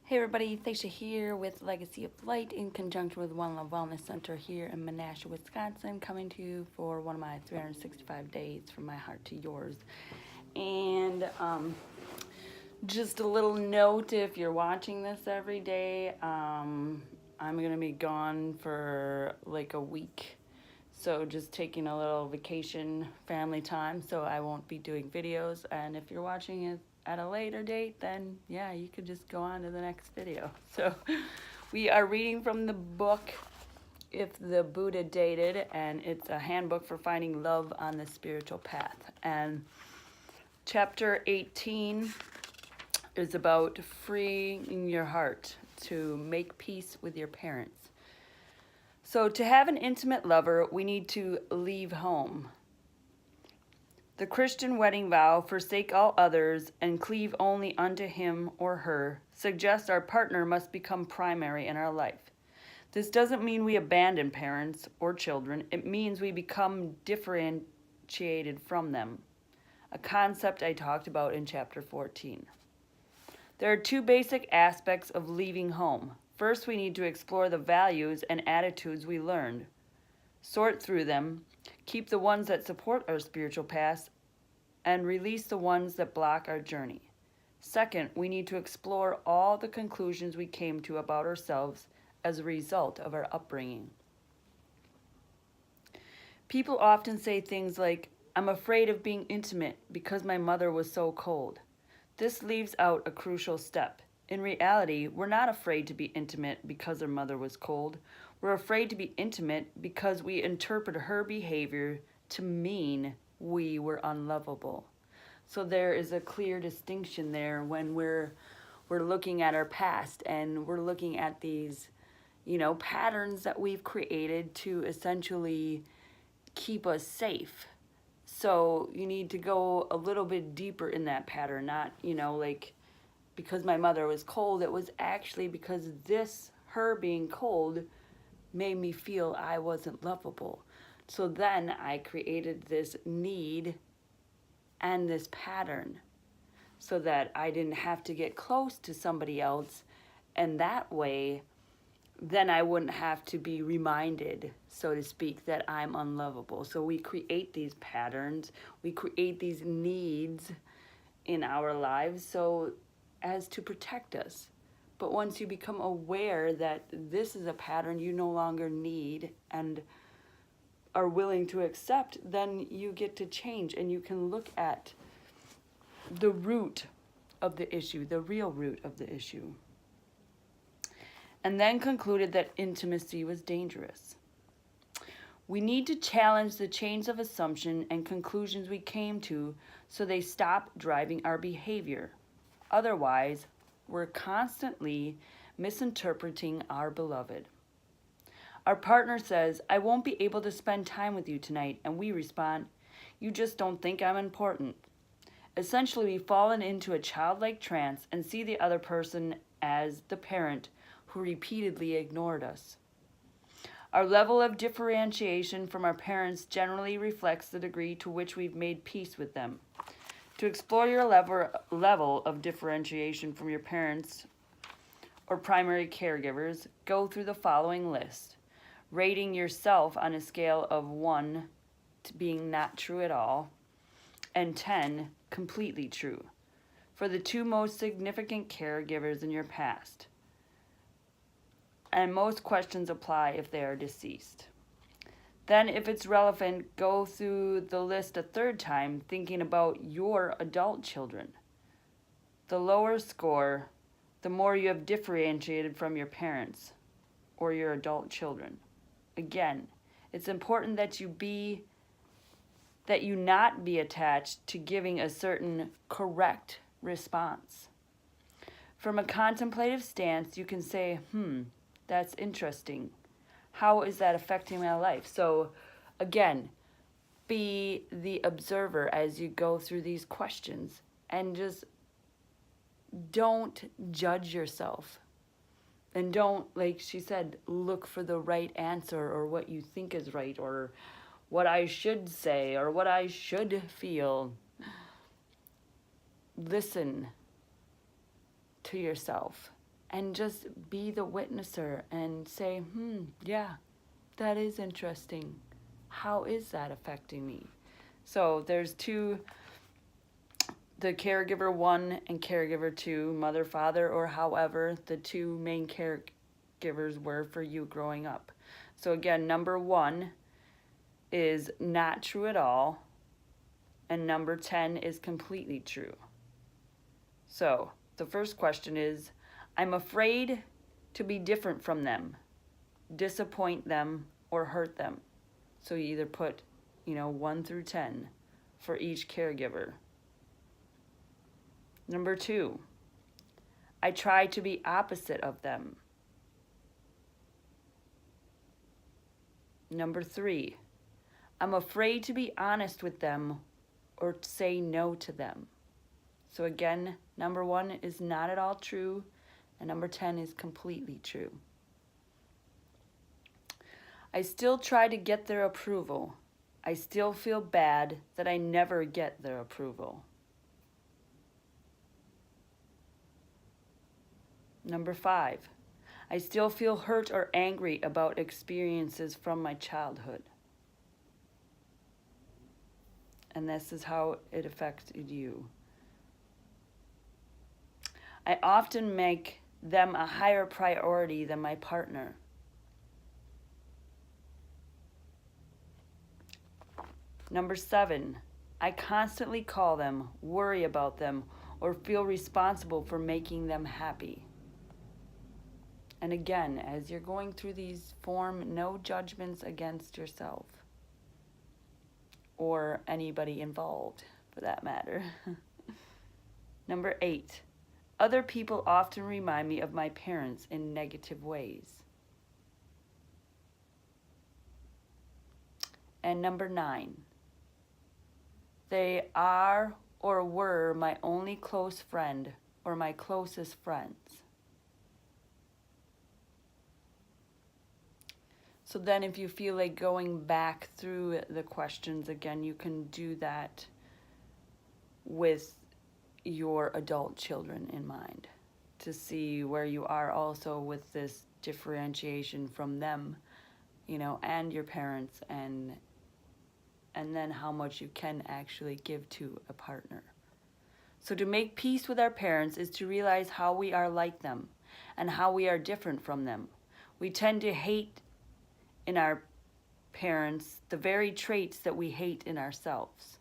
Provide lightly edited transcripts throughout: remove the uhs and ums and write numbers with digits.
Hey everybody, Thacia here with Legacy of Light in conjunction with One Love Wellness Center here in Menasha, Wisconsin, coming to you for one of my 365 days from my heart to yours. And just a little note, if you're watching this every day, I'm going to be gone for like a week. So just taking a little vacation, family time, so I won't be doing videos. And if you're watching it at a later date, then yeah, you could just go on to the next video. So we are reading from the book If the Buddha Dated, and it's a handbook for finding love on the spiritual path. And chapter 18 is about freeing your heart to make peace with your parents. So to have an intimate lover, we need to leave home. The Christian wedding vow, forsake all others and cleave only unto him or her, suggests our partner must become primary in our life. This doesn't mean we abandon parents or children. It means we become differentiated from them, a concept I talked about in chapter 14. There are two basic aspects of leaving home. First, we need to explore the values and attitudes we learned, sort through them, keep the ones that support our spiritual path, and release the ones that block our journey. Second, we need to explore all the conclusions we came to about ourselves as a result of our upbringing. People often say things like, "I'm afraid of being intimate because my mother was so cold." This leaves out a crucial step. In reality, we're not afraid to be intimate because our mother was cold. We're afraid to be intimate because we interpret her behavior to mean we were unlovable. So there is a clear distinction there when we're looking at our past and we're looking at these, patterns that we've created to essentially keep us safe. So you need to go a little bit deeper in that pattern, not, like because my mother was cold, it was actually because her being cold made me feel I wasn't lovable. So then I created this need and this pattern so that I didn't have to get close to somebody else. And that way, then I wouldn't have to be reminded, so to speak, that I'm unlovable. So we create these patterns, we create these needs in our lives so as to protect us. But once you become aware that this is a pattern you no longer need and are willing to accept, then you get to change and you can look at the root of the issue, the real root of the issue. And then concluded that intimacy was dangerous. We need to challenge the chains of assumption and conclusions we came to so they stop driving our behavior. Otherwise, we're constantly misinterpreting our beloved. Our partner says, "I won't be able to spend time with you tonight," and we respond, "You just don't think I'm important." Essentially, we've fallen into a childlike trance and see the other person as the parent who repeatedly ignored us. Our level of differentiation from our parents generally reflects the degree to which we've made peace with them. To explore your level of differentiation from your parents or primary caregivers, go through the following list, rating yourself on a scale of 1 to being not true at all, and 10 completely true, for the two most significant caregivers in your past. And most questions apply if they are deceased. Then, if it's relevant, go through the list a third time, thinking about your adult children. The lower score, the more you have differentiated from your parents or your adult children. Again, it's important that you not be attached to giving a certain correct response. From a contemplative stance, you can say, that's interesting. How is that affecting my life? So again, be the observer as you go through these questions and just don't judge yourself. And don't, like she said, look for the right answer or what you think is right or what I should say or what I should feel. Listen to yourself and just be the witnesser and say, yeah, that is interesting. How is that affecting me? So there's two, the caregiver 1 and caregiver 2, mother, father, or however the two main caregivers were for you growing up. So again, number 1 is not true at all, and number 10 is completely true. So the first question is, I'm afraid to be different from them, disappoint them, or hurt them. So you either put, 1 through 10 for each caregiver. Number 2, I try to be opposite of them. Number 3, I'm afraid to be honest with them or say no to them. So again, number 1 is not at all true, and number 10 is completely true. I still try to get their approval. I still feel bad that I never get their approval. Number 5, I still feel hurt or angry about experiences from my childhood. And this is how it affected you. I often make them a higher priority than my partner. Number 7, I constantly call them, worry about them, or feel responsible for making them happy. And again, as you're going through these, form no judgments against yourself or anybody involved, for that matter. Number 8, other people often remind me of my parents in negative ways. And number 9, they are or were my only close friend or my closest friends. So then if you feel like going back through the questions again, you can do that with your adult children in mind to see where you are also with this differentiation from them, and your parents, and then how much you can actually give to a partner. So to make peace with our parents is to realize how we are like them and how we are different from them. We tend to hate in our parents the very traits that we hate in ourselves.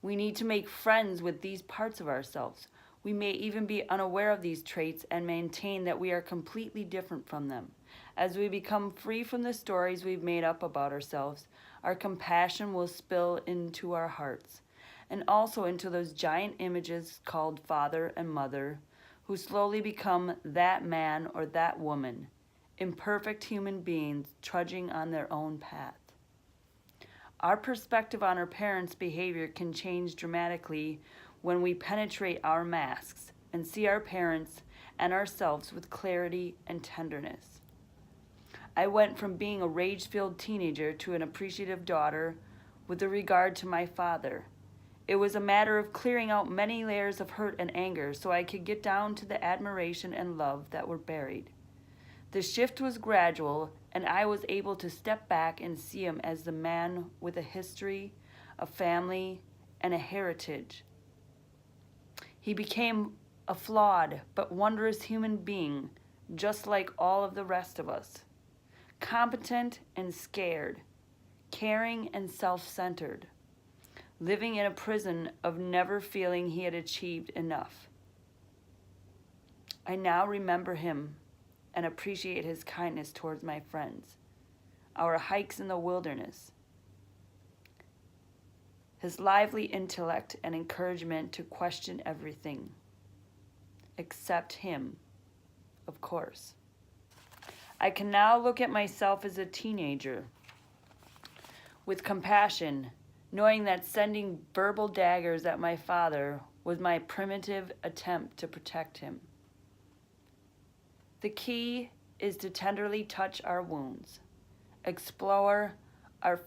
We need to make friends with these parts of ourselves. We may even be unaware of these traits and maintain that we are completely different from them. As we become free from the stories we've made up about ourselves, our compassion will spill into our hearts and also into those giant images called father and mother, who slowly become that man or that woman, imperfect human beings trudging on their own path. Our perspective on our parents' behavior can change dramatically when we penetrate our masks and see our parents and ourselves with clarity and tenderness. I went from being a rage-filled teenager to an appreciative daughter with regard to my father. It was a matter of clearing out many layers of hurt and anger so I could get down to the admiration and love that were buried. The shift was gradual, and I was able to step back and see him as the man with a history, a family, and a heritage. He became a flawed but wondrous human being, just like all of the rest of us. Competent and scared, caring and self-centered, living in a prison of never feeling he had achieved enough. I now remember him and appreciate his kindness towards my friends, our hikes in the wilderness, his lively intellect and encouragement to question everything, except him, of course. I can now look at myself as a teenager with compassion, knowing that sending verbal daggers at my father was my primitive attempt to protect him. The key is to tenderly touch our wounds, explore our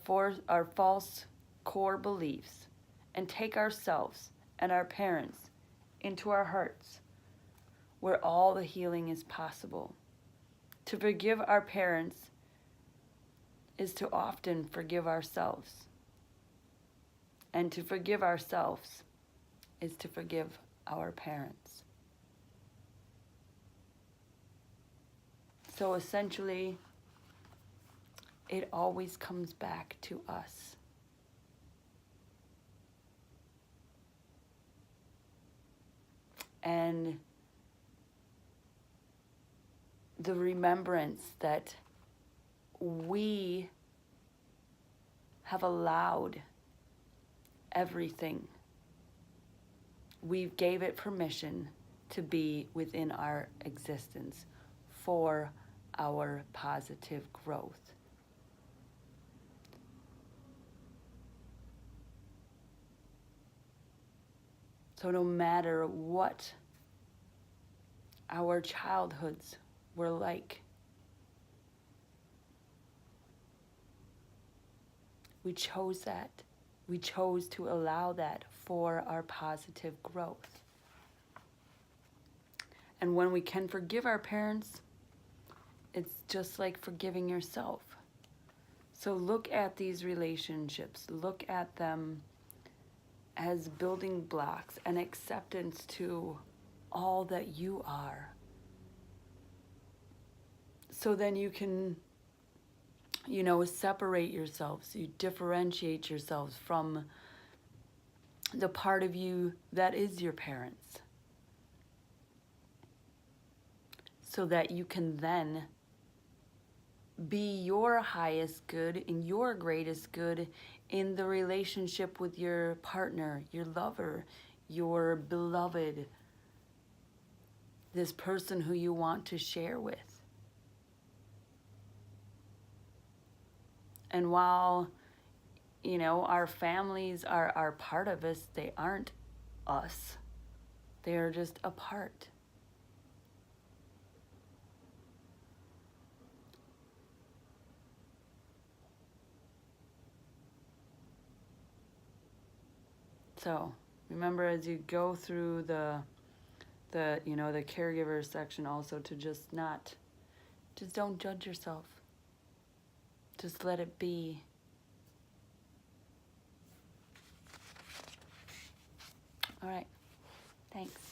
false core beliefs, and take ourselves and our parents into our hearts, where all the healing is possible. To forgive our parents is to often forgive ourselves. And to forgive ourselves is to forgive our parents. So essentially, it always comes back to us. And the remembrance that we have allowed everything. We gave it permission to be within our existence for our positive growth. So no matter what our childhoods were like, we chose that. We chose to allow that for our positive growth. And when we can forgive our parents, it's just like forgiving yourself. So look at these relationships, look at them as building blocks and acceptance to all that you are. So then you can, separate yourselves, you differentiate yourselves from the part of you that is your parents. So that you can then be your highest good and your greatest good in the relationship with your partner, your lover, your beloved, this person who you want to share with. And while, our families are part of us, they aren't us. They are just a part. So remember, as you go through the caregiver section, also to just don't judge yourself. Just let it be. All right. Thanks.